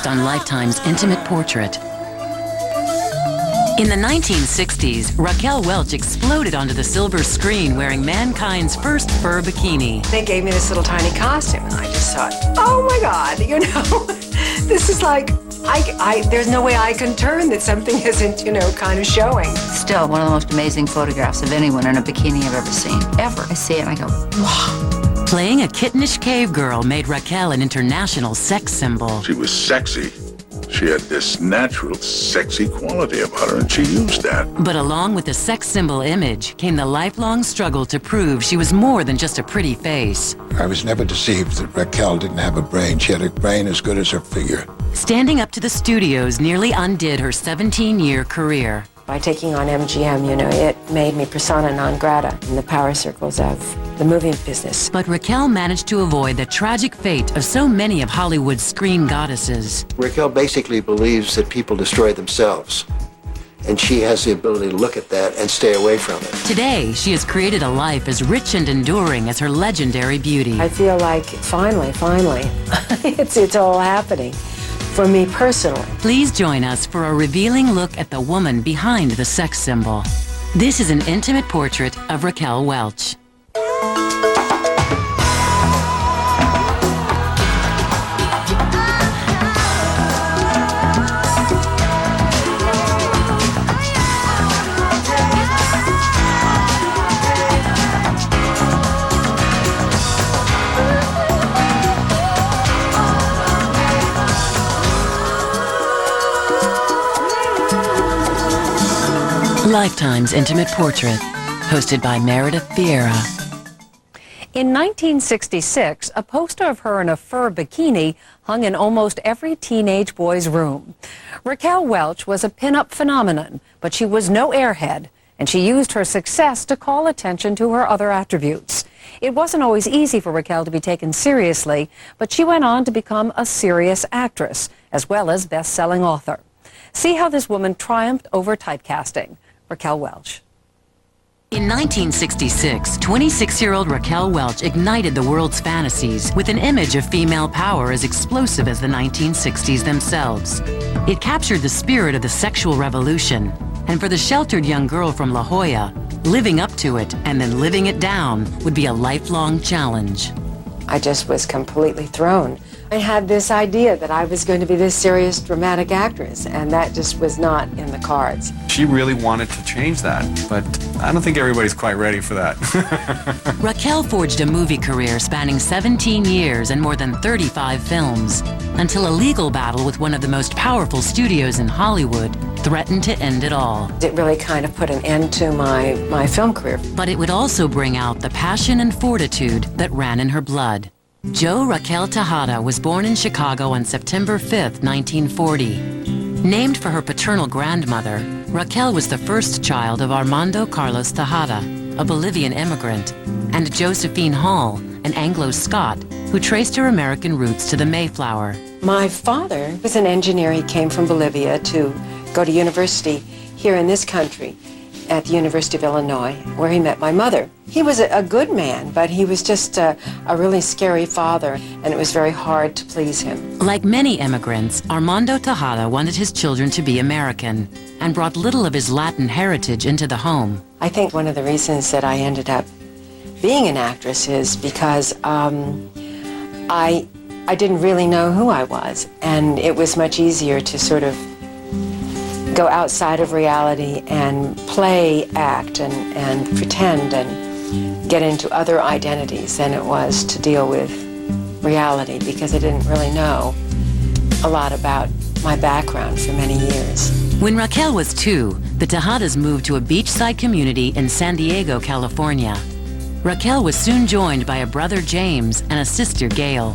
based on Lifetime's intimate portrait. In the 1960s, Raquel Welch exploded onto the silver screen wearing mankind's first fur bikini. They gave me this little tiny costume, and I just thought, oh my God, you know, this is like, there's no way I can turn that something isn't, you know, kind of showing. Still, one of the most amazing photographs of anyone in a bikini I've ever seen, ever. I see it and I go, wow. Playing a kittenish cave girl made Raquel an international sex symbol. She was sexy. She had this natural, sexy quality about her, and she used that. But along with the sex symbol image came the lifelong struggle to prove she was more than just a pretty face. I was never deceived that Raquel didn't have a brain. She had a brain as good as her figure. Standing up to the studios nearly undid her 17-year career. By taking on MGM, you know, it made me persona non grata in the power circles of the movie business. But Raquel managed to avoid the tragic fate of so many of Hollywood's screen goddesses. Raquel basically believes that people destroy themselves, and she has the ability to look at that and stay away from it. Today, she has created a life as rich and enduring as her legendary beauty. I feel like finally, it's all happening. For me personally. Please join us for a revealing look at the woman behind the sex symbol. This is an intimate portrait of Raquel Welch. Lifetime's Intimate Portrait, hosted by Meredith Vieira. In 1966, a poster of her in a fur bikini hung in almost every teenage boy's room. Raquel Welch was a pin-up phenomenon, but she was no airhead, and she used her success to call attention to her other attributes. It wasn't always easy for Raquel to be taken seriously, but she went on to become a serious actress, as well as best-selling author. See how this woman triumphed over typecasting. Raquel Welch. In 1966, 26-year-old Raquel Welch ignited the world's fantasies with an image of female power as explosive as the 1960s themselves. It captured the spirit of the sexual revolution, and for the sheltered young girl from La Jolla, living up to it and then living it down would be a lifelong challenge. I just was completely thrown. I had this idea that I was going to be this serious dramatic actress, and that just was not in the cards. She really wanted to change that, but I don't think everybody's quite ready for that. Raquel forged a movie career spanning 17 years and more than 35 films, until a legal battle with one of the most powerful studios in Hollywood threatened to end it all. It really kind of put an end to my film career. But it would also bring out the passion and fortitude that ran in her blood. Jo Raquel Tejada was born in Chicago on September 5, 1940. Named for her paternal grandmother, Raquel was the first child of Armando Carlos Tejada, a Bolivian immigrant, and Josephine Hall, an Anglo-Scot who traced her American roots to the Mayflower. My father was an engineer. He came from Bolivia to go to university here in this country at the University of Illinois, where he met my mother. He was a good man, but he was just a really scary father, and it was very hard to please him. Like many immigrants, Armando Tejada wanted his children to be American and brought little of his Latin heritage into the home. I think one of the reasons that I ended up being an actress is because I didn't really know who I was, and it was much easier to sort of go outside of reality and play, act, and pretend and get into other identities than it was to deal with reality, because I didn't really know a lot about my background for many years. When Raquel was 2, the Tejadas moved to a beachside community in San Diego, California. Raquel was soon joined by a brother James and a sister Gail.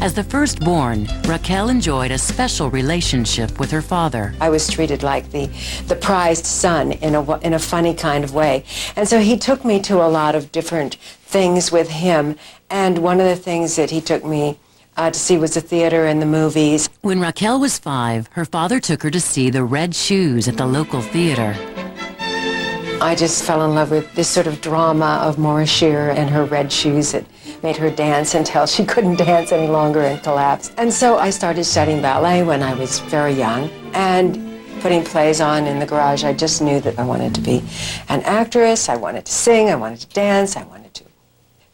As the firstborn, Raquel enjoyed a special relationship with her father. I was treated like the prized son in a funny kind of way. And so he took me to a lot of different things with him. And one of the things that he took me to see was the theater and the movies. When Raquel was 5, her father took her to see the Red Shoes at the local theater. I just fell in love with this sort of drama of Maura Shearer and her red shoes that made her dance until she couldn't dance any longer and collapsed. And so I started studying ballet when I was very young, and putting plays on in the garage. I just knew that I wanted to be an actress. I wanted to sing. I wanted to dance. I wanted to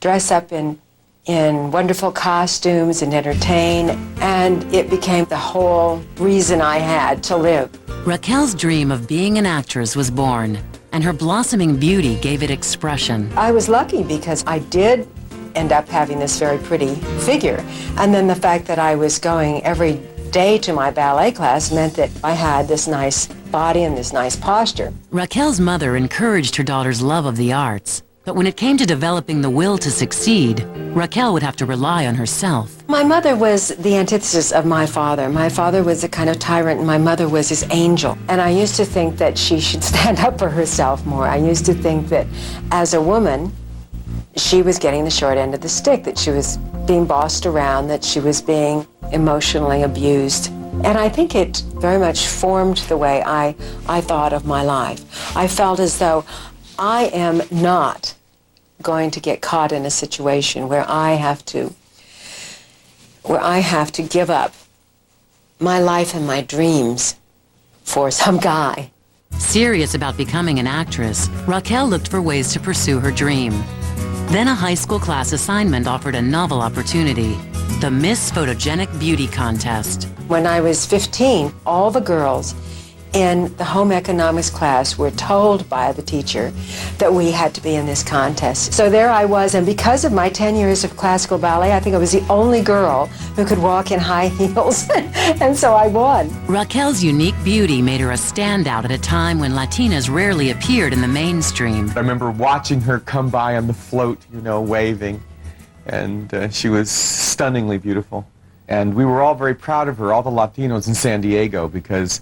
dress up in wonderful costumes and entertain, and it became the whole reason I had to live. Raquel's dream of being an actress was born, and her blossoming beauty gave it expression. I was lucky because I did end up having this very pretty figure, and then the fact that I was going every day to my ballet class meant that I had this nice body and this nice posture. Raquel's mother encouraged her daughter's love of the arts, but when it came to developing the will to succeed, Raquel would have to rely on herself. My mother was the antithesis of my father. My father was a kind of tyrant, and my mother was his angel. And I used to think that she should stand up for herself more. I used to think that as a woman, she was getting the short end of the stick, that she was being bossed around, that she was being emotionally abused. And I think it very much formed the way I thought of my life. I felt as though I am not going to get caught in a situation where I have to give up my life and my dreams for some guy. Serious about becoming an actress, Raquel looked for ways to pursue her dream. Then a high school class assignment offered a novel opportunity, the Miss Photogenic Beauty Contest. When I was 15, all the girls in the home economics class were told by the teacher that we had to be in this contest. So there I was, and because of my 10 years of classical ballet, I think I was the only girl who could walk in high heels, and so I won. Raquel's unique beauty made her a standout at a time when Latinas rarely appeared in the mainstream. I remember watching her come by on the float, you know, waving, and she was stunningly beautiful. And we were all very proud of her, all the Latinos in San Diego, because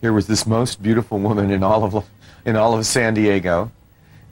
here was this most beautiful woman in all of San Diego,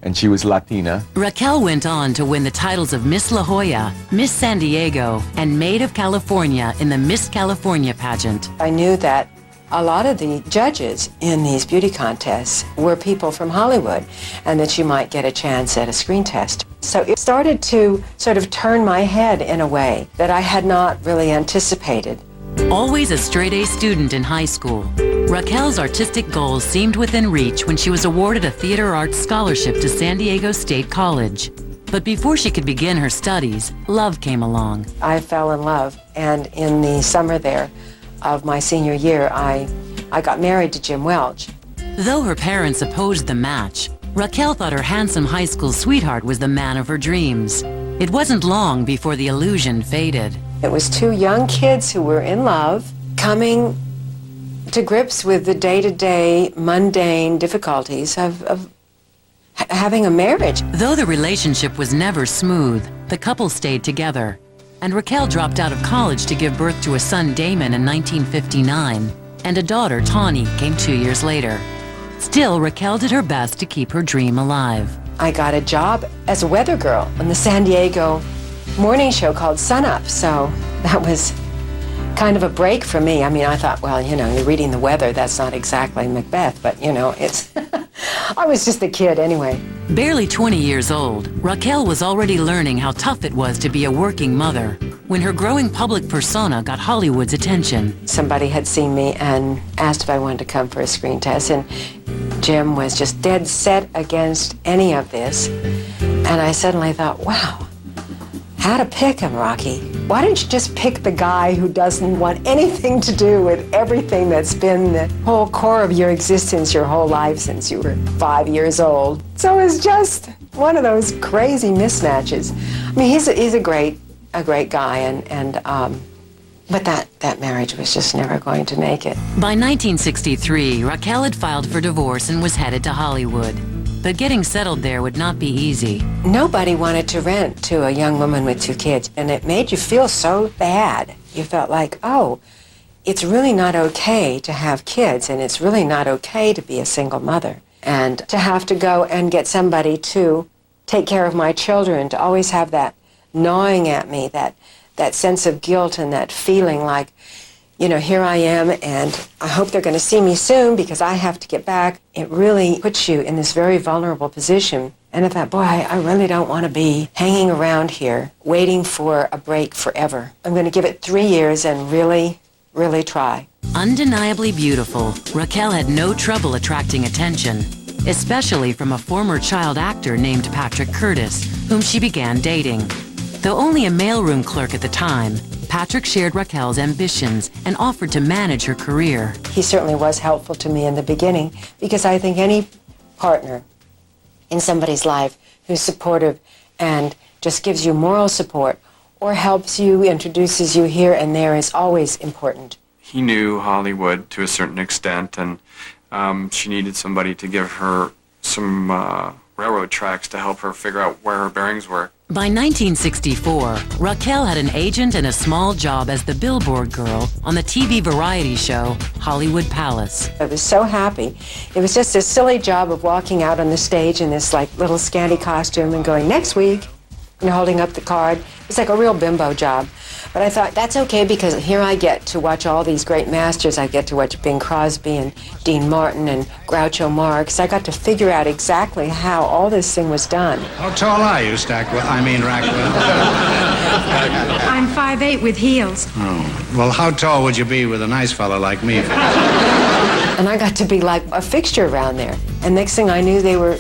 and she was Latina. Raquel went on to win the titles of Miss La Jolla, Miss San Diego, and Maid of California in the Miss California pageant. I knew that a lot of the judges in these beauty contests were people from Hollywood, and that you might get a chance at a screen test. So it started to sort of turn my head in a way that I had not really anticipated. Always a straight-A student in high school, Raquel's artistic goals seemed within reach when she was awarded a theater arts scholarship to San Diego State College. But before she could begin her studies, love came along. I fell in love, and in the summer there of my senior year, I got married to Jim Welch. Though her parents opposed the match, Raquel thought her handsome high school sweetheart was the man of her dreams. It wasn't long before the illusion faded. It was two young kids who were in love, coming to grips with the day-to-day mundane difficulties of having a marriage. Though the relationship was never smooth, the couple stayed together. And Raquel dropped out of college to give birth to a son, Damon, in 1959. And a daughter, Tawny, came 2 years later. Still, Raquel did her best to keep her dream alive. I got a job as a weather girl on the San Diego morning show called Sun Up, so that was kind of a break for me. I mean, I thought, well, you know, you're reading the weather, that's not exactly Macbeth, but, you know, it's... I was just a kid anyway. Barely 20 years old, Raquel was already learning how tough it was to be a working mother when her growing public persona got Hollywood's attention. Somebody had seen me and asked if I wanted to come for a screen test, and Jim was just dead set against any of this. And I suddenly thought, wow, how to pick him, Rocky. Why don't you just pick the guy who doesn't want anything to do with everything that's been the whole core of your existence your whole life since you were 5 years old? So it was just one of those crazy mismatches. I mean, he's a great guy, but that marriage was just never going to make it. By 1963, Raquel had filed for divorce and was headed to Hollywood. But getting settled there would not be easy. Nobody wanted to rent to a young woman with 2 kids, and it made you feel so bad. You felt like, oh, it's really not okay to have kids, and it's really not okay to be a single mother. And to have to go and get somebody to take care of my children, to always have that gnawing at me, that sense of guilt and that feeling like you know, here I am, and I hope they're going to see me soon because I have to get back. It really puts you in this very vulnerable position. And I thought, boy, I really don't want to be hanging around here waiting for a break forever. I'm going to give it 3 years and really, really try. Undeniably beautiful, Raquel had no trouble attracting attention, especially from a former child actor named Patrick Curtis, whom she began dating. Though only a mailroom clerk at the time, Patrick shared Raquel's ambitions and offered to manage her career. He certainly was helpful to me in the beginning because I think any partner in somebody's life who's supportive and just gives you moral support or helps you, introduces you here and there is always important. He knew Hollywood to a certain extent, and she needed somebody to give her some railroad tracks to help her figure out where her bearings were. By 1964, Raquel had an agent and a small job as the billboard girl on the TV variety show Hollywood Palace. I was so happy. It was just a silly job of walking out on the stage in this like little scanty costume and going, next week, and holding up the card. It's like a real bimbo job. But I thought, that's okay because here I get to watch all these great masters. I get to watch Bing Crosby and Dean Martin and Groucho Marx. I got to figure out exactly how all this thing was done. How tall are you, Racquel? I'm 5'8" with heels. Oh. Well, how tall would you be with a nice fellow like me? And I got to be like a fixture around there. And next thing I knew, they were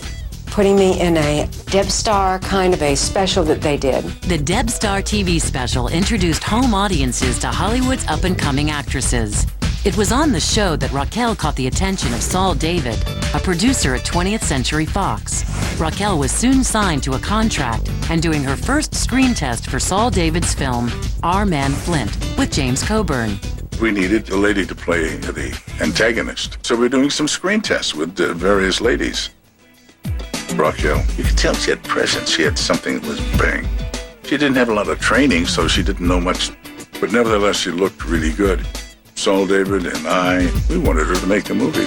putting me in a Deb Star kind of a special that they did. The Deb Star TV special introduced home audiences to Hollywood's up-and-coming actresses. It was on the show that Raquel caught the attention of Saul David, a producer at 20th Century Fox. Raquel was soon signed to a contract and doing her first screen test for Saul David's film, Our Man Flint, with James Coburn. We needed a lady to play the antagonist, so we're doing some screen tests with various ladies. Raquel, you could tell she had presence. She had something that was bang. She didn't have a lot of training, so she didn't know much, but nevertheless, she looked really good. Saul David and we wanted her to make the movie.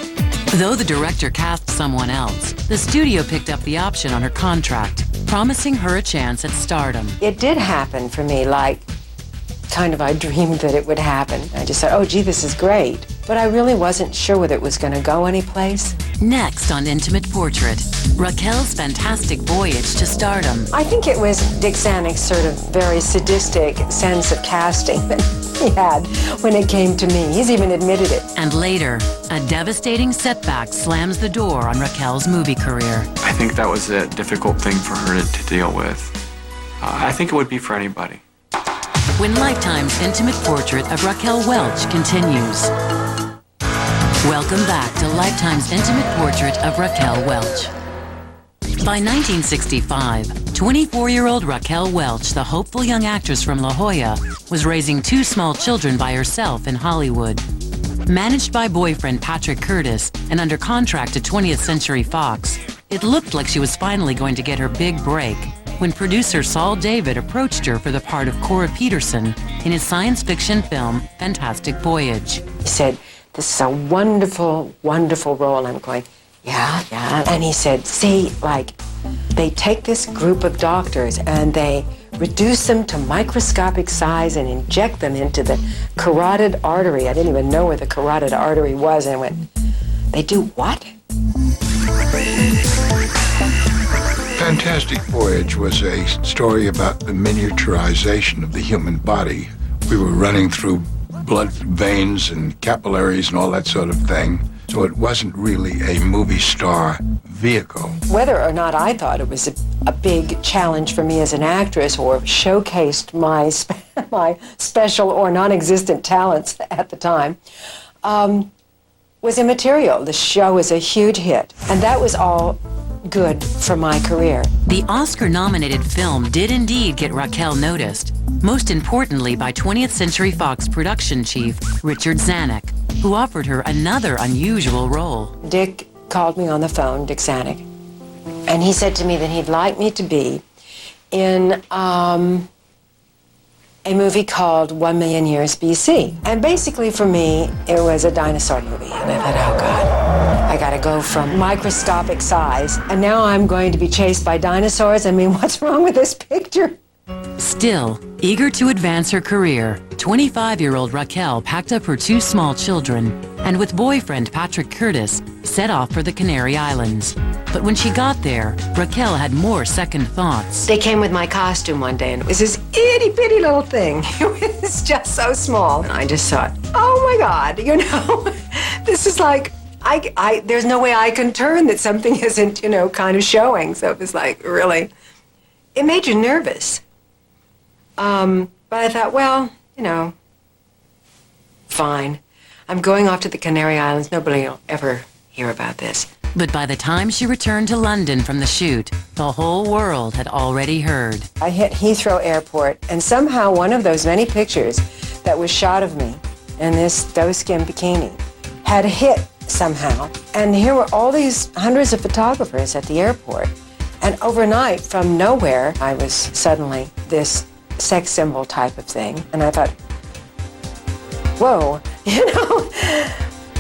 Though the director cast someone else, the studio picked up the option on her contract, promising her a chance at stardom. It did happen for me, like, kind of I dreamed that it would happen. I just thought, oh, gee, this is great. But I really wasn't sure whether it was going to go anyplace. Next on Intimate Portrait, Raquel's fantastic voyage to stardom. I think it was Dick Zanuck's sort of very sadistic sense of casting that he had when it came to me. He's even admitted it. And later, a devastating setback slams the door on Raquel's movie career. I think that was a difficult thing for her to deal with. I think it would be for anybody. When Lifetime's Intimate Portrait of Raquel Welch continues. Welcome back to Lifetime's Intimate Portrait of Raquel Welch. By 1965, 24-year-old Raquel Welch, the hopeful young actress from La Jolla, was raising 2 small children by herself in Hollywood. Managed by boyfriend Patrick Curtis and under contract to 20th Century Fox, it looked like she was finally going to get her big break when producer Saul David approached her for the part of Cora Peterson in his science fiction film, Fantastic Voyage. He said, this is a wonderful, wonderful role. And I'm going, yeah. And he said, see, like, they take this group of doctors and they reduce them to microscopic size and inject them into the carotid artery. I didn't even know where the carotid artery was. And I went, they do what? Fantastic Voyage was a story about the miniaturization of the human body. We were running through blood veins and capillaries and all that sort of thing. So it wasn't really a movie star vehicle. Whether or not I thought it was a big challenge for me as an actress or showcased my special or non-existent talents at the time was immaterial. The show was a huge hit, and that was all good for my career. The Oscar-nominated film did indeed get Raquel noticed, most importantly by 20th Century Fox production chief Richard Zanuck, who offered her another unusual role. Dick called me on the phone, Dick Zanuck, and he said to me that he'd like me to be in a movie called 1 Million Years BC. And basically for me, it was a dinosaur movie. And I thought, oh God, I gotta go from microscopic size, and now I'm going to be chased by dinosaurs. I mean, what's wrong with this picture? Still, eager to advance her career, 25-year-old Raquel packed up her 2 small children and with boyfriend Patrick Curtis set off for the Canary Islands. But when she got there, Raquel had more second thoughts. They came with my costume one day, and it was this itty-bitty little thing. It was just so small. And I just thought, oh my God, you know, this is like, there's no way I can turn that something isn't, you know, kind of showing. So it was like, really, it made you nervous. But I thought, well, you know, fine. I'm going off to the Canary Islands. Nobody will ever hear about this. But by the time she returned to London from the shoot, the whole world had already heard. I hit Heathrow Airport, and somehow one of those many pictures that was shot of me in this doe-skin bikini had hit somehow. And here were all these hundreds of photographers at the airport. And overnight, from nowhere, I was suddenly this sex symbol type of thing. And I thought, whoa, you know,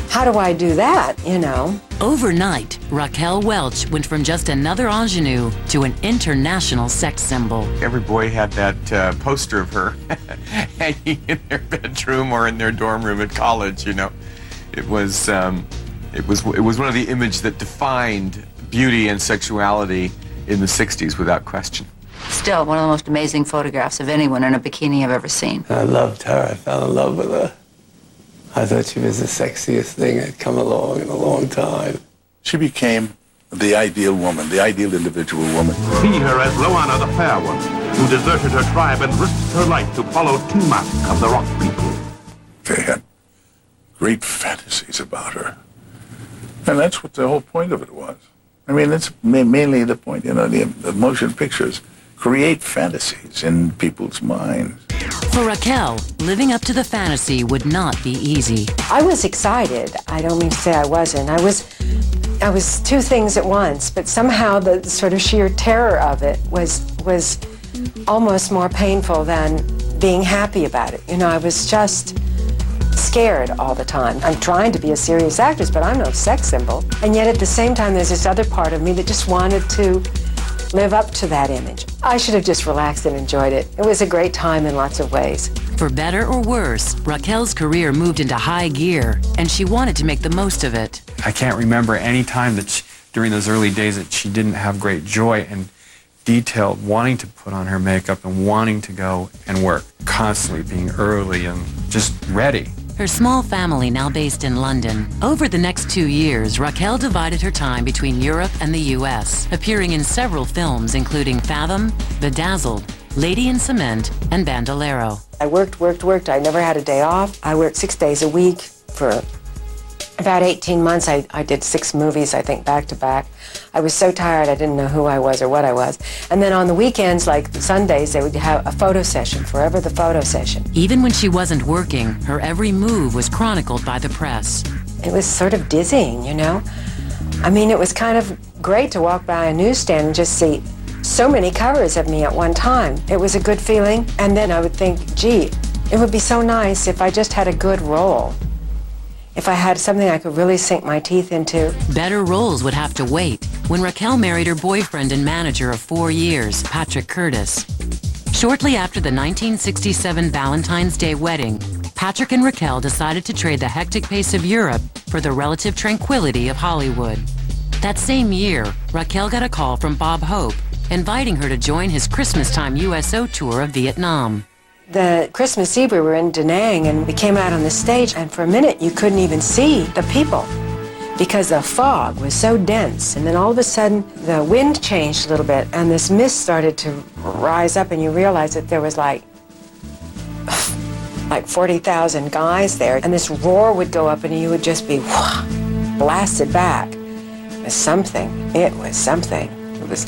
how do I do that, you know? Overnight, Raquel Welch went from just another ingenue to an international sex symbol. Every boy had that poster of her hanging in their bedroom or in their dorm room at college, you know. It was one of the images that defined beauty and sexuality in the 60s without question. Still, one of the most amazing photographs of anyone in a bikini I've ever seen. I loved her. I fell in love with her. I thought she was the sexiest thing that had come along in a long time. She became the ideal woman, the ideal individual woman. See her as Loana the Fair One, who deserted her tribe and risked her life to follow Tiamat of the Rock People. They had great fantasies about her. And that's what the whole point of it was. I mean, that's mainly the point, you know, the motion pictures create fantasies in people's minds. For Raquel, living up to the fantasy would not be easy. I was excited. I don't mean to say I wasn't. I was 2 things at once, but somehow the sort of sheer terror of it was almost more painful than being happy about it. You know, I was just scared all the time. I'm trying to be a serious actress, but I'm no sex symbol. And yet at the same time, there's this other part of me that just wanted to live up to that image. I should have just relaxed and enjoyed it. It was a great time in lots of ways. For better or worse, Raquel's career moved into high gear, and she wanted to make the most of it. I can't remember any time that during those early days that she didn't have great joy and detailed wanting to put on her makeup and wanting to go and work, constantly being early and just ready. Her small family now based in London. Over the next 2 years, Raquel divided her time between Europe and the U.S., appearing in several films including Fathom, Bedazzled, Lady in Cement, and Bandolero. I worked. I never had a day off. I worked 6 days a week for about 18 months. I did 6 movies, I think, back to back. I was so tired I didn't know who I was or what I was. And then on the weekends, like Sundays, they would have a photo session, forever the photo session. Even when she wasn't working, her every move was chronicled by the press. It was sort of dizzying, you know? I mean, it was kind of great to walk by a newsstand and just see so many covers of me at one time. It was a good feeling. And then I would think, gee, it would be so nice if I just had a good role. If I had something I could really sink my teeth into. Better roles would have to wait when Raquel married her boyfriend and manager of 4 years, Patrick Curtis. Shortly after the 1967 Valentine's Day wedding, Patrick and Raquel decided to trade the hectic pace of Europe for the relative tranquility of Hollywood. That same year, Raquel got a call from Bob Hope, inviting her to join his Christmas-time USO tour of Vietnam. The Christmas Eve, we were in Da Nang, and we came out on the stage, and for a minute you couldn't even see the people because the fog was so dense. And then all of a sudden, the wind changed a little bit, and this mist started to rise up, and you realized that there was like 40,000 guys there, and this roar would go up, and you would just be blasted back. It was something. It was something. It was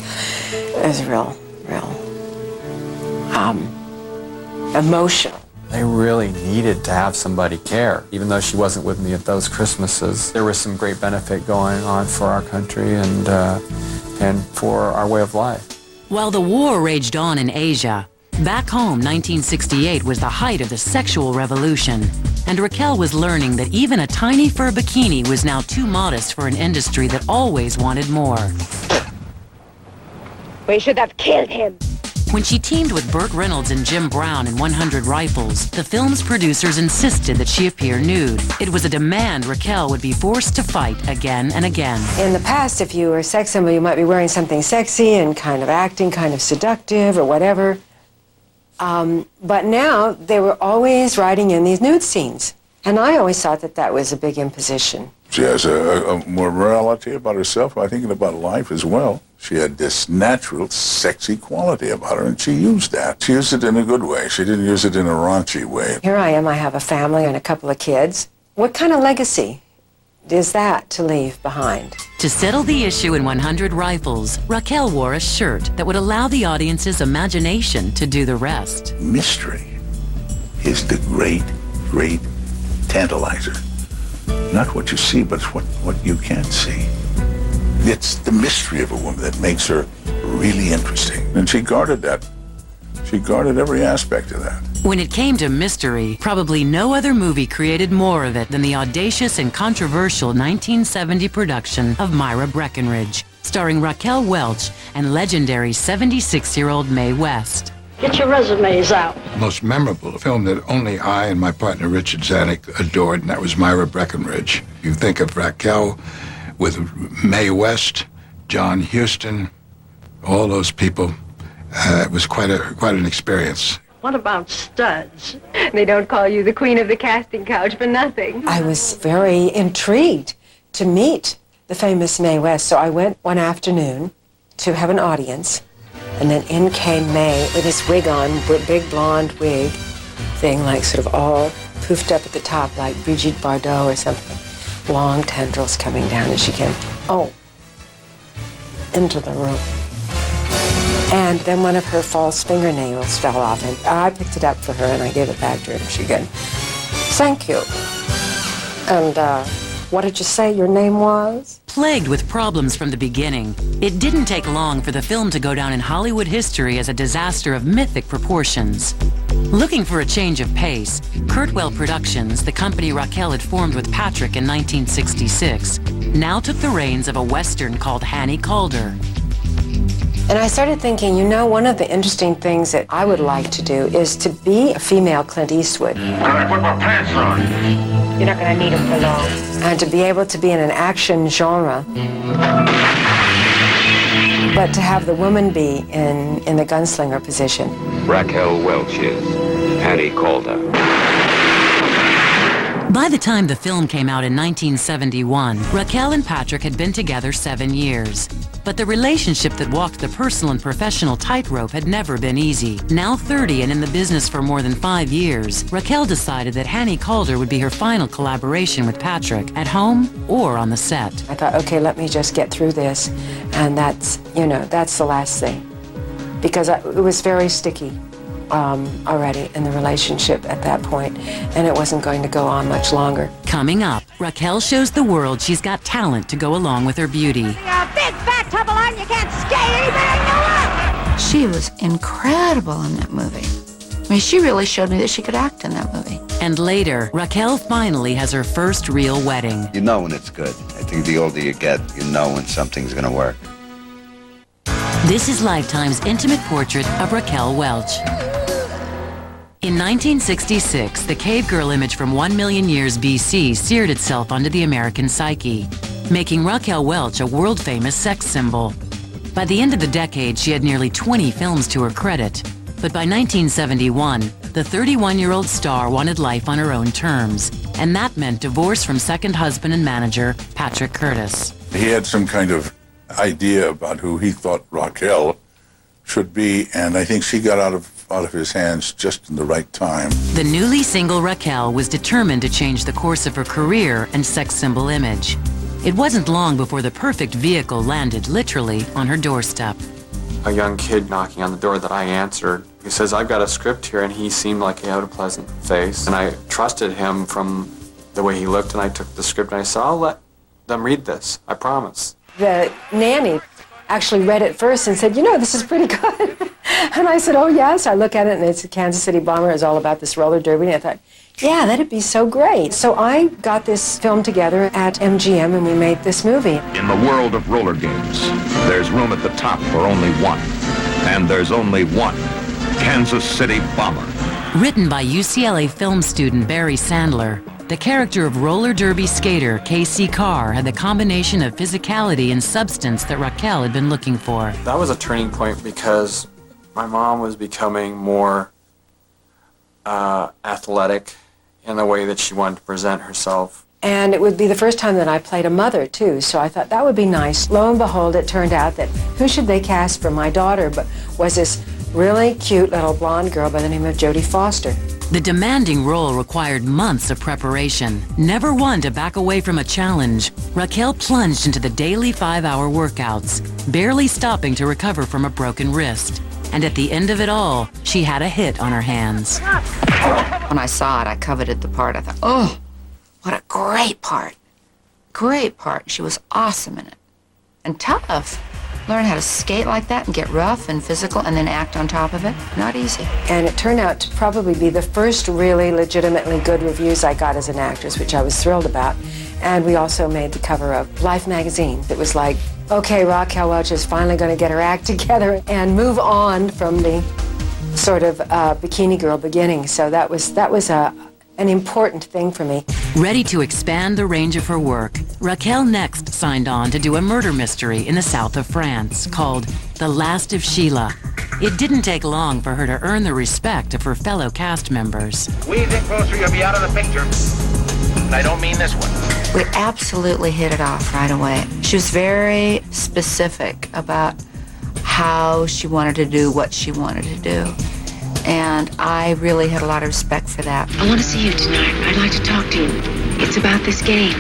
real emotional. They really needed to have somebody care. Even though she wasn't with me at those Christmases, there was some great benefit going on for our country and for our way of life. While the war raged on in Asia, back home 1968 was the height of the sexual revolution, and Raquel was learning that even a tiny fur bikini was now too modest for an industry that always wanted more. We should have killed him. When she teamed with Burt Reynolds and Jim Brown in 100 Rifles, the film's producers insisted that she appear nude. It was a demand Raquel would be forced to fight again and again. In the past, if you were a sex symbol, you might be wearing something sexy and kind of acting kind of seductive or whatever. But now, they were always writing in these nude scenes. And I always thought that that was a big imposition. She has a morality about herself, I think, and about life as well. She had this natural, sexy quality about her, and she used that. She used it in a good way. She didn't use it in a raunchy way. Here I am, I have a family and a couple of kids. What kind of legacy is that to leave behind? To settle the issue in 100 Rifles, Raquel wore a shirt that would allow the audience's imagination to do the rest. Mystery is the great, great tantalizer. Not what you see, but what you can't see. It's the mystery of a woman that makes her really interesting. And she guarded that. She guarded every aspect of that. When it came to mystery, probably no other movie created more of it than the audacious and controversial 1970 production of Myra Breckinridge, starring Raquel Welch and legendary 76-year-old Mae West. Get your resumes out. Most memorable film that only I and my partner Richard Zanuck adored, and that was Myra Breckinridge. You think of Raquel with Mae West, John Huston, all those people. It was quite an experience. What about studs? They don't call you the queen of the casting couch for nothing. I was very intrigued to meet the famous Mae West, so I went one afternoon to have an audience. And then in came Mae with this wig on, big blonde wig thing, like sort of all poofed up at the top like Brigitte Bardot or something. Long tendrils coming down, and she came, into the room. And then one of her false fingernails fell off, and I picked it up for her and I gave it back to her, and she said, "Thank you. And what did you say your name was?" Plagued with problems from the beginning, it didn't take long for the film to go down in Hollywood history as a disaster of mythic proportions. Looking for a change of pace, Kurtwell Productions, the company Raquel had formed with Patrick in 1966, now took the reins of a Western called Hannie Calder. And I started thinking, you know, one of the interesting things that I would like to do is to be a female Clint Eastwood. I put my pants on. You're not going to need them for long. And to be able to be in an action genre, but to have the woman be in the gunslinger position. Raquel Welch is Hannie Calder. By the time the film came out in 1971, Raquel and Patrick had been together 7 years. But the relationship that walked the personal and professional tightrope had never been easy. Now 30 and in the business for more than 5 years, Raquel decided that Hannie Calder would be her final collaboration with Patrick, at home or on the set. I thought, okay, let me just get through this, and that's, you know, that's the last thing. Because it was very sticky already in the relationship at that point, and it wasn't going to go on much longer. Coming up, Raquel shows the world she's got talent to go along with her beauty. You're a big fat tub of line, you can't skate anything you want. She was incredible in that movie. I mean, she really showed me that she could act in that movie. And later, Raquel finally has her first real wedding. You know when it's good. I think the older you get, you know when something's gonna work. This is Lifetime's intimate portrait of Raquel Welch. In 1966, the cave girl image from 1 million years BC seared itself onto the American psyche, making Raquel Welch a world-famous sex symbol. By the end of the decade, she had nearly 20 films to her credit. But by 1971, the 31-year-old star wanted life on her own terms, and that meant divorce from second husband and manager, Patrick Curtis. He had some kind of idea about who he thought Raquel should be, and I think she got out of his hands just in the right time. The newly single Raquel was determined to change the course of her career and sex symbol image. It wasn't long before the perfect vehicle landed literally on her doorstep. A young kid knocking on the door that I answered. He says, "I've got a script here," and he seemed like he had a pleasant face. And I trusted him from the way he looked, and I took the script and I said, "I'll let them read this, I promise." The nanny actually read it first and said, "You know, this is pretty good." And I said, "Oh, yes." I look at it, and it's a Kansas City Bomber. It's all about this roller derby. And I thought, yeah, that'd be so great. So I got this film together at MGM, and we made this movie. In the world of roller games, there's room at the top for only one. And there's only one Kansas City Bomber. Written by UCLA film student Barry Sandler, the character of roller derby skater K.C. Carr had the combination of physicality and substance that Raquel had been looking for. That was a turning point because my mom was becoming more athletic in the way that she wanted to present herself. And it would be the first time that I played a mother, too, so I thought that would be nice. Lo and behold, it turned out that who should they cast for my daughter but was this really cute little blonde girl by the name of Jodie Foster. The demanding role required months of preparation. Never one to back away from a challenge, Raquel plunged into the daily 5-hour workouts, barely stopping to recover from a broken wrist. And at the end of it all, she had a hit on her hands. When I saw it, I coveted the part. I thought, oh, what a great part. Great part. She was awesome in it. And tough. Learn how to skate like that and get rough and physical and then act on top of it. Not easy. And it turned out to probably be the first really legitimately good reviews I got as an actress, which I was thrilled about. And we also made the cover of Life magazine. It was like, okay, Raquel Welch is finally going to get her act together and move on from the sort of bikini girl beginning. So that was an important thing for me. Ready to expand the range of her work, Raquel next signed on to do a murder mystery in the south of France called The Last of Sheila. It didn't take long for her to earn the respect of her fellow cast members. Squeeze in closer, you'll be out of the picture. And I don't mean this one. We absolutely hit it off right away. She was very specific about how she wanted to do what she wanted to do. And I really had a lot of respect for that. I want to see you tonight. I'd like to talk to you. It's about this game.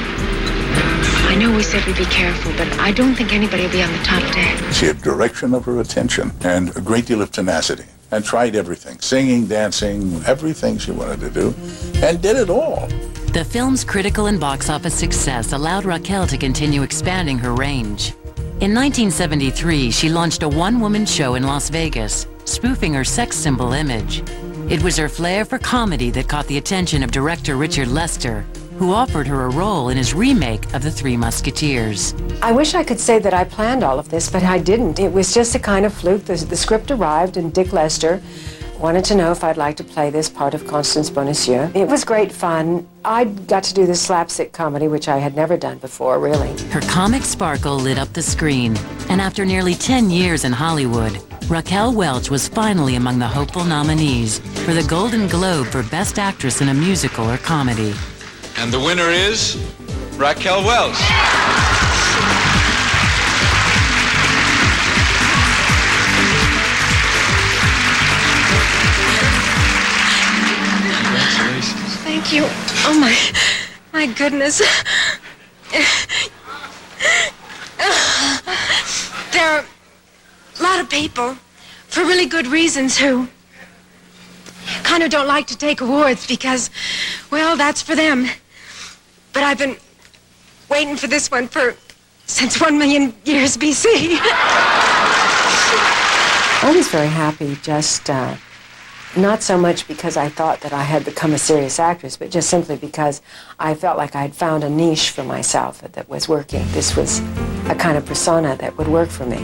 I know we said we'd be careful, but I don't think anybody will be on the top deck. She had direction of her attention and a great deal of tenacity and tried everything, singing, dancing, everything she wanted to do, and did it all. The film's critical and box office success allowed Raquel to continue expanding her range. In 1973, she launched a one-woman show in Las Vegas, spoofing her sex symbol image. It was her flair for comedy that caught the attention of director Richard Lester, who offered her a role in his remake of The Three Musketeers. I wish I could say that I planned all of this, but I didn't. It was just a kind of fluke. The script arrived, and Dick Lester wanted to know if I'd like to play this part of Constance Bonacieux. It was great fun. I got to do this slapstick comedy, which I had never done before, really. Her comic sparkle lit up the screen, and after nearly 10 years in Hollywood, Raquel Welch was finally among the hopeful nominees for the Golden Globe for Best Actress in a Musical or Comedy. And the winner is Raquel Welch. Congratulations. Thank you. Oh, my goodness. There are a lot of people, for really good reasons, who kind of don't like to take awards because, well, that's for them. But I've been waiting for this one since 1 million years BC. I was very happy, just not so much because I thought that I had become a serious actress, but just simply because I felt like I had found a niche for myself that was working. This was a kind of persona that would work for me.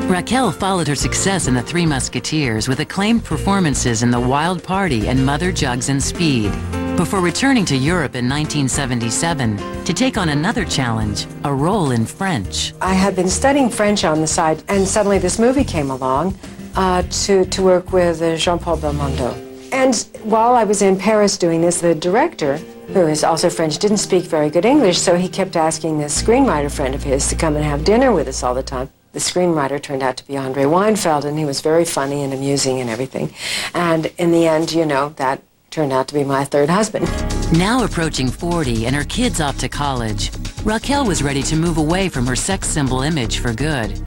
Raquel followed her success in The Three Musketeers with acclaimed performances in The Wild Party and Mother Jugs and Speed, before returning to Europe in 1977 to take on another challenge, a role in French. I had been studying French on the side, and suddenly this movie came along to work with Jean-Paul Belmondo. And while I was in Paris doing this, the director, who is also French, didn't speak very good English, so he kept asking this screenwriter friend of his to come and have dinner with us all the time. The screenwriter turned out to be Andre Weinfeld, and he was very funny and amusing and everything. And in the end, you know, that turned out to be my third husband. Now approaching 40 and her kids off to college, Raquel was ready to move away from her sex symbol image for good.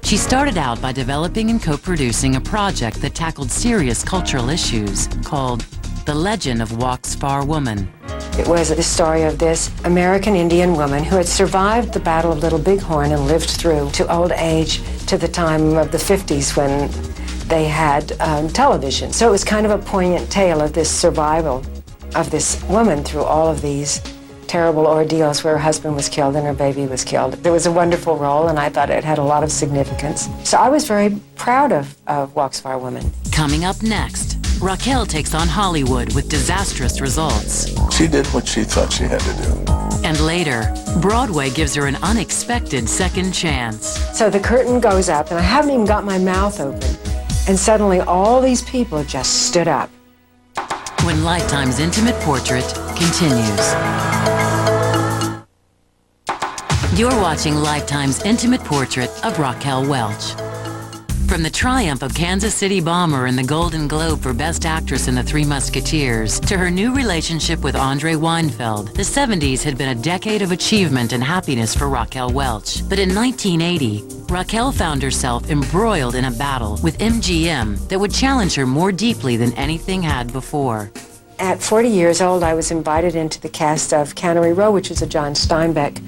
She started out by developing and co-producing a project that tackled serious cultural issues called The Legend of Walk's Far Woman. It was the story of this American Indian woman who had survived the Battle of Little Bighorn and lived through to old age, to the time of the 50s when they had television. So it was kind of a poignant tale of this survival of this woman through all of these terrible ordeals where her husband was killed and her baby was killed. It was a wonderful role, and I thought it had a lot of significance. So I was very proud of Walks of Our Women. Coming up next, Raquel takes on Hollywood with disastrous results. She did what she thought she had to do. And later, Broadway gives her an unexpected second chance. So the curtain goes up, and I haven't even got my mouth open, and suddenly all these people just stood up. When Lifetime's Intimate Portrait continues. You're watching Lifetime's Intimate Portrait of Raquel Welch. From the triumph of Kansas City Bomber and the Golden Globe for Best Actress in The Three Musketeers to her new relationship with Andre Weinfeld, the 70s had been a decade of achievement and happiness for Raquel Welch. But in 1980, Raquel found herself embroiled in a battle with MGM that would challenge her more deeply than anything had before. At 40 years old, I was invited into the cast of Cannery Row, which is a John Steinbeck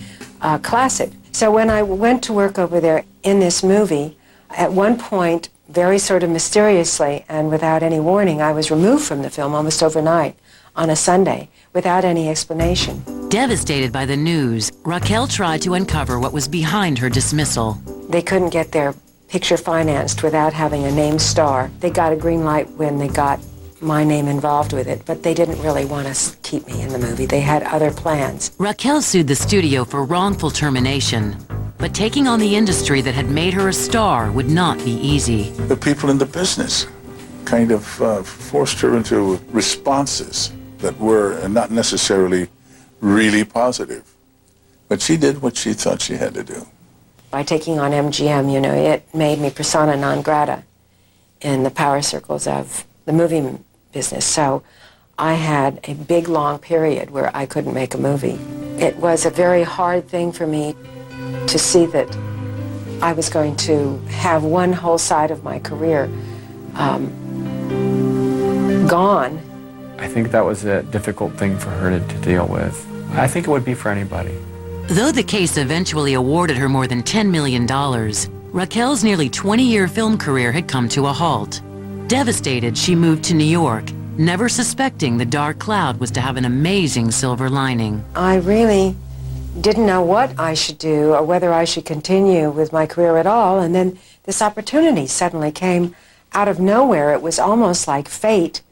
classic. So when I went to work over there in this movie, at one point, very sort of mysteriously and without any warning, I was removed from the film almost overnight on a Sunday without any explanation. Devastated by the news, Raquel tried to uncover what was behind her dismissal. They couldn't get their picture financed without having a named star. They got a green light when they got my name involved with it, but they didn't really want to keep me in the movie. They had other plans. Raquel sued the studio for wrongful termination. But taking on the industry that had made her a star would not be easy. The people in the business kind of forced her into responses that were not necessarily really positive. But she did what she thought she had to do. By taking on MGM, you know, it made me persona non grata in the power circles of the movie business. So I had a big, long period where I couldn't make a movie. It was a very hard thing for me to see that I was going to have one whole side of my career gone. I think that was a difficult thing for her to deal with. I think it would be for anybody. Though the case eventually awarded her more than $10 million, Raquel's nearly 20-year film career had come to a halt. Devastated, she moved to New York, never suspecting the dark cloud was to have an amazing silver lining. I really didn't know what I should do or whether I should continue with my career at all, and then this opportunity suddenly came out of nowhere. It was almost like fate.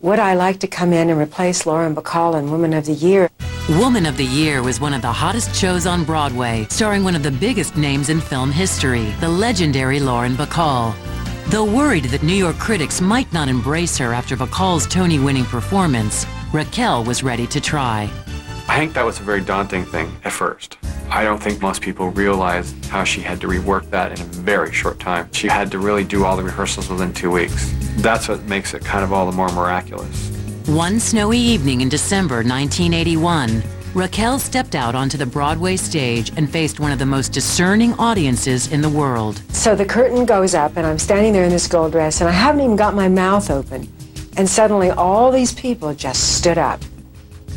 Would I like to come in and replace Lauren Bacall in Woman of the Year? Woman of the Year was one of the hottest shows on Broadway, starring one of the biggest names in film history, the legendary Lauren Bacall. Though worried that New York critics might not embrace her after Bacall's Tony-winning performance, Raquel was ready to try. I think that was a very daunting thing at first. I don't think most people realized how she had to rework that in a very short time. She had to really do all the rehearsals within 2 weeks. That's what makes it kind of all the more miraculous. One snowy evening in December 1981, Raquel stepped out onto the Broadway stage and faced one of the most discerning audiences in the world. So the curtain goes up, and I'm standing there in this gold dress, and I haven't even got my mouth open. And suddenly all these people just stood up.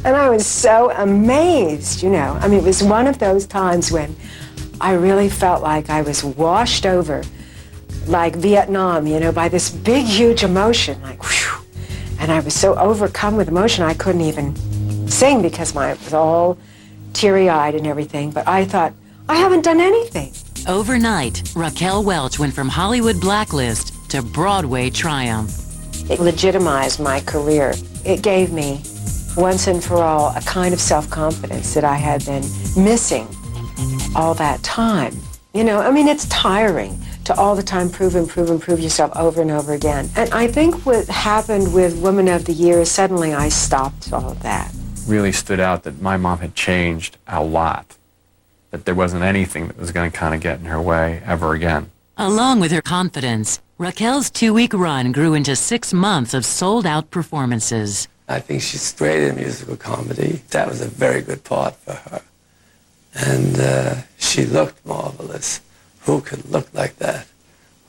And I was so amazed, you know. I mean, it was one of those times when I really felt like I was washed over, like Vietnam, you know, by this big, huge emotion, like, whew. And I was so overcome with emotion, I couldn't even sing because I was all teary-eyed and everything. But I thought, I haven't done anything. Overnight, Raquel Welch went from Hollywood blacklist to Broadway triumph. It legitimized my career. It gave me, once and for all, a kind of self-confidence that I had been missing all that time. You know, I mean, it's tiring to all the time prove yourself over and over again. And I think what happened with Woman of the Year is suddenly I stopped all of that. Really stood out that my mom had changed a lot, that there wasn't anything that was going to kind of get in her way ever again. Along with her confidence, Raquel's 2-week run grew into 6 months of sold-out performances. I think she's great in musical comedy. That was a very good part for her. And she looked marvelous. Who could look like that?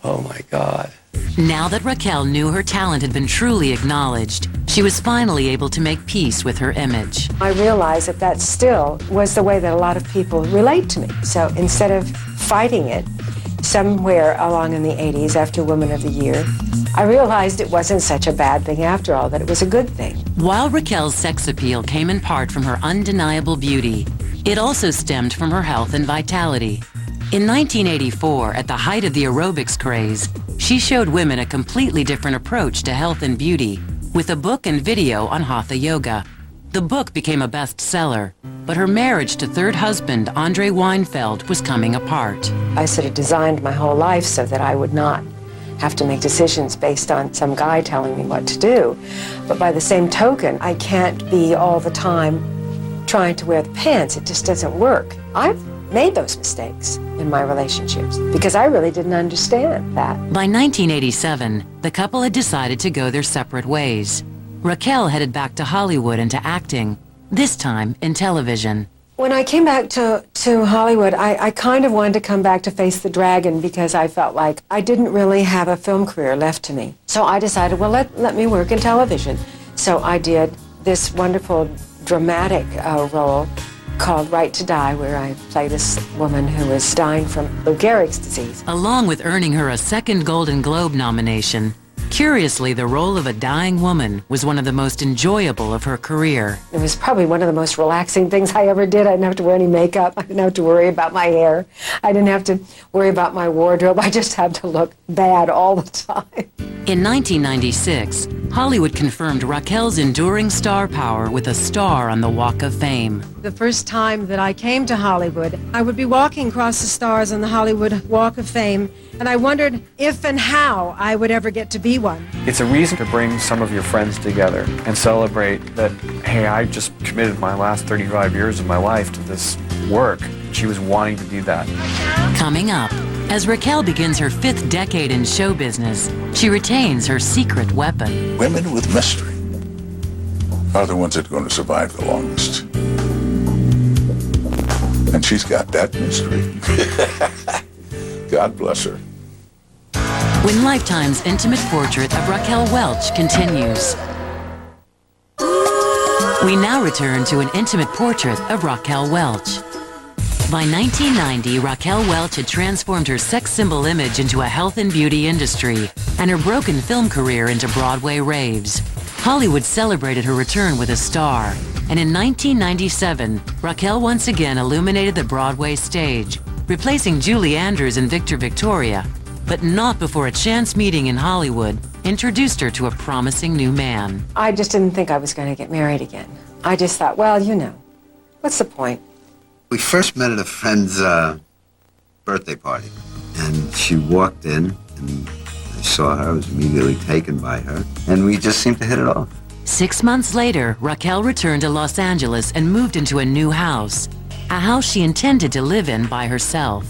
Oh my God. Now that Raquel knew her talent had been truly acknowledged, she was finally able to make peace with her image. I realized that that still was the way that a lot of people relate to me. So instead of fighting it, somewhere along in the 80s after Woman of the Year, I realized it wasn't such a bad thing after all, that it was a good thing. While Raquel's sex appeal came in part from her undeniable beauty, it also stemmed from her health and vitality. In 1984, at the height of the aerobics craze, she showed women a completely different approach to health and beauty with a book and video on Hatha Yoga. The book became a bestseller, but her marriage to third husband, Andre Weinfeld, was coming apart. I sort of designed my whole life so that I would not have to make decisions based on some guy telling me what to do. But by the same token, I can't be all the time trying to wear the pants. It just doesn't work. I've made those mistakes in my relationships because I really didn't understand that. By 1987, the couple had decided to go their separate ways. Raquel headed back to Hollywood and to acting, this time in television. When I came back to Hollywood, I kind of wanted to come back to face the dragon because I felt like I didn't really have a film career left to me. So I decided, well, let me work in television. So I did this wonderful dramatic role called Right to Die, where I play this woman who is dying from Lou Gehrig's disease. Along with earning her a second Golden Globe nomination, curiously, the role of a dying woman was one of the most enjoyable of her career. It was probably one of the most relaxing things I ever did. I didn't have to wear any makeup. I didn't have to worry about my hair. I didn't have to worry about my wardrobe. I just had to look bad all the time. In 1996, Hollywood confirmed Raquel's enduring star power with a star on the Walk of Fame. The first time that I came to Hollywood, I would be walking across the stars on the Hollywood Walk of Fame, and I wondered if and how I would ever get to be one. It's a reason to bring some of your friends together and celebrate that, hey, I just committed my last 35 years of my life to this work. She was wanting to do that. Coming up, as Raquel begins her 5th decade in show business, she retains her secret weapon. Women with mystery are the ones that are going to survive the longest. And she's got that mystery. God bless her. When Lifetime's intimate portrait of Raquel Welch continues. We now return to an intimate portrait of Raquel Welch. By 1990, Raquel Welch had transformed her sex symbol image into a health and beauty industry, and her broken film career into Broadway raves. Hollywood celebrated her return with a star, and in 1997, Raquel once again illuminated the Broadway stage, replacing Julie Andrews and Victor Victoria, but not before a chance meeting in Hollywood introduced her to a promising new man. I just didn't think I was going to get married again. I just thought, well, you know, what's the point? We first met at a friend's birthday party, and she walked in, and I saw her. I was immediately taken by her, and we just seemed to hit it off. 6 months later, Raquel returned to Los Angeles and moved into a new house, a house she intended to live in by herself.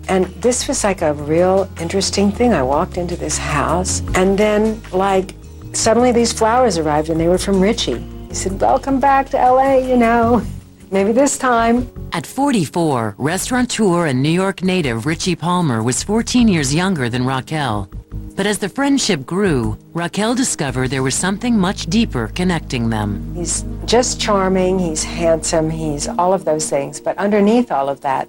And this was like a real interesting thing. I walked into this house, and then, like, suddenly these flowers arrived, and they were from Richie. He said, welcome back to LA, you know, maybe this time. At 44, restaurateur and New York native Richie Palmer was 14 years younger than Raquel. But as the friendship grew, Raquel discovered there was something much deeper connecting them. He's just charming, he's handsome, he's all of those things. But underneath all of that,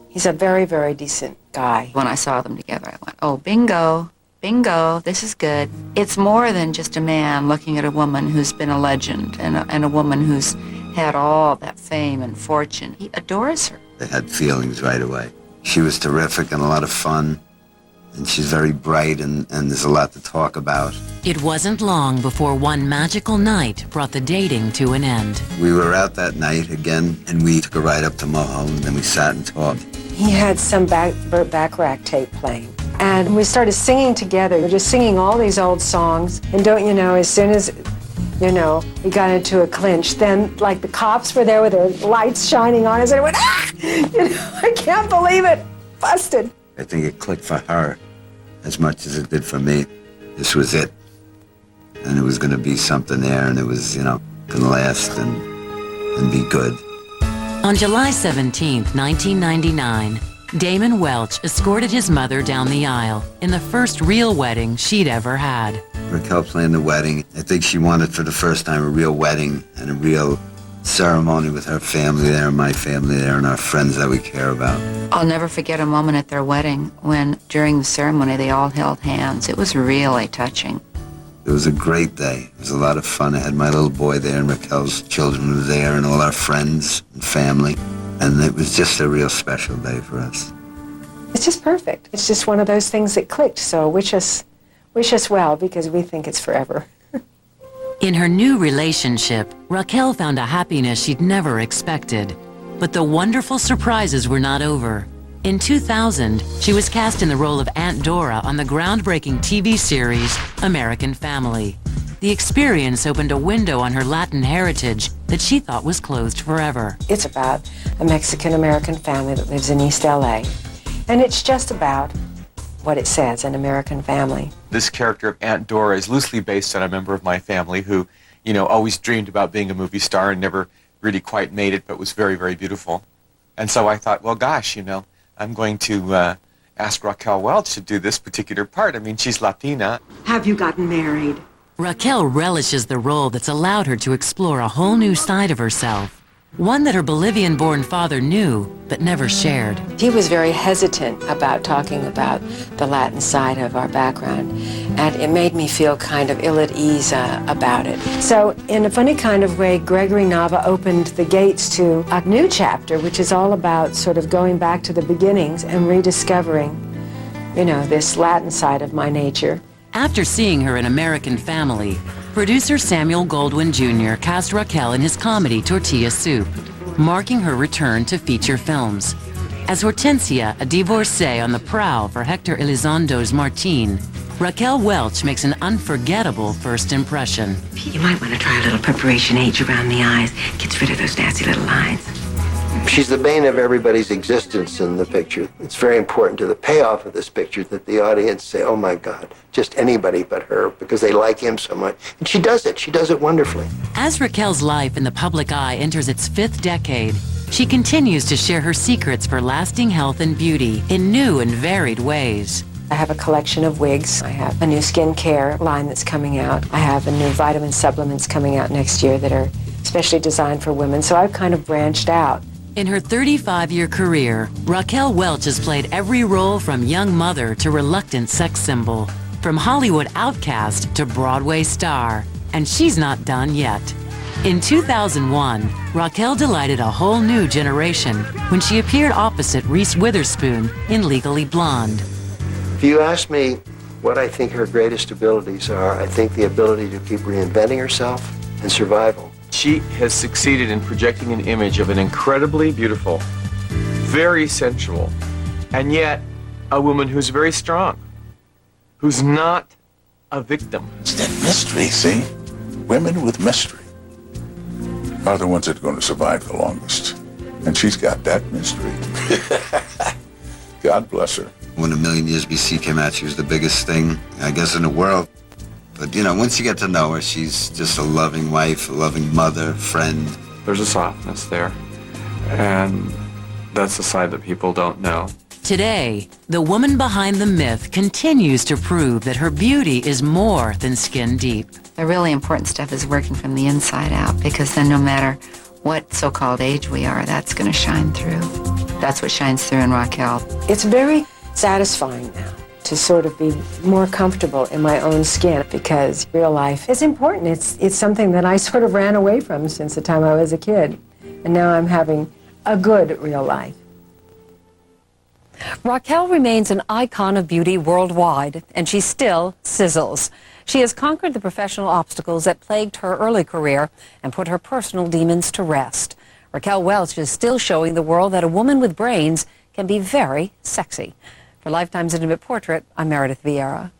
he's a very, very decent guy. When I saw them together, I went, oh, bingo, bingo, this is good. It's more than just a man looking at a woman who's been a legend and a woman who's had all that fame and fortune. He adores her. They had feelings right away. She was terrific and a lot of fun, and she's very bright, and there's a lot to talk about. It wasn't long before one magical night brought the dating to an end. We were out that night again, and we took a ride up to Moho, and then we sat and talked. He had some Burt Bacharach tape playing, and we started singing together. We were just singing all these old songs, and don't you know, as soon as, you know, we got into a clinch, then, like, the cops were there with their lights shining on us, and it went, ah! You know, I can't believe it. Busted. I think it clicked for her as much as it did for me. This was it. And it was going to be something there, and it was, you know, going to last and be good. On July 17, 1999, Damon Welch escorted his mother down the aisle in the first real wedding she'd ever had. Raquel planned the wedding. I think she wanted for the first time a real wedding and a real ceremony with her family there, my family there, and our friends that we care about. I'll never forget a moment at their wedding when, during the ceremony, they all held hands. It was really touching. It was a great day. It was a lot of fun. I had my little boy there, and Raquel's children were there, and all our friends and family. And it was just a real special day for us. It's just perfect. It's just one of those things that clicked, so wish us well, because we think it's forever. In her new relationship, Raquel found a happiness she'd never expected. But the wonderful surprises were not over. In 2000, she was cast in the role of Aunt Dora on the groundbreaking TV series American Family. The experience opened a window on her Latin heritage that she thought was closed forever. It's about a Mexican-American family that lives in East LA. And it's just about what it says, an American family. This character of Aunt Dora is loosely based on a member of my family who, you know, always dreamed about being a movie star and never really quite made it, but was very, very beautiful. And so I thought, well, gosh, you know, I'm going to ask Raquel Welch to do this particular part. I mean, she's Latina. Have you gotten married? Raquel relishes the role that's allowed her to explore a whole new side of herself. One that her Bolivian-born father knew, but never shared. He was very hesitant about talking about the Latin side of our background, and it made me feel kind of ill at ease about it. So, in a funny kind of way, Gregory Nava opened the gates to a new chapter, which is all about sort of going back to the beginnings and rediscovering, you know, this Latin side of my nature. After seeing her in American Family, producer Samuel Goldwyn Jr. cast Raquel in his comedy Tortilla Soup, marking her return to feature films. As Hortensia, a divorcee on the prowl for Hector Elizondo's Martine, Raquel Welch makes an unforgettable first impression. You might want to try a little Preparation H around the eyes. Gets rid of those nasty little lines. She's the bane of everybody's existence in the picture. It's very important to the payoff of this picture that the audience say, oh my God, just anybody but her, because they like him so much. And she does it. She does it wonderfully. As Raquel's life in the public eye enters its 5th decade, she continues to share her secrets for lasting health and beauty in new and varied ways. I have a collection of wigs. I have a new skincare line that's coming out. I have a new vitamin supplements coming out next year that are specially designed for women. So I've kind of branched out. In her 35-year career, Raquel Welch has played every role from young mother to reluctant sex symbol, from Hollywood outcast to Broadway star, and she's not done yet. In 2001, Raquel delighted a whole new generation when she appeared opposite Reese Witherspoon in Legally Blonde. If you ask me what I think her greatest abilities are, I think the ability to keep reinventing herself and survival. She has succeeded in projecting an image of an incredibly beautiful, very sensual, and yet a woman who's very strong, who's not a victim. It's that mystery, see? Women with mystery are the ones that are going to survive the longest. And she's got that mystery. God bless her. When A Million Years BC came out, she was the biggest thing, I guess, in the world. But, you know, once you get to know her, she's just a loving wife, a loving mother, friend. There's a softness there, and that's a side that people don't know. Today, the woman behind the myth continues to prove that her beauty is more than skin deep. The really important stuff is working from the inside out, because then no matter what so-called age we are, that's going to shine through. That's what shines through in Raquel. It's very satisfying now to sort of be more comfortable in my own skin, because real life is important. It's something that I sort of ran away from since the time I was a kid, and now I'm having a good real life. Raquel remains an icon of beauty worldwide, and she still sizzles. She has conquered the professional obstacles that plagued her early career and put her personal demons to rest. Raquel Welch is still showing the world that a woman with brains can be very sexy. For Lifetime's Intimate Portrait, I'm Meredith Vieira.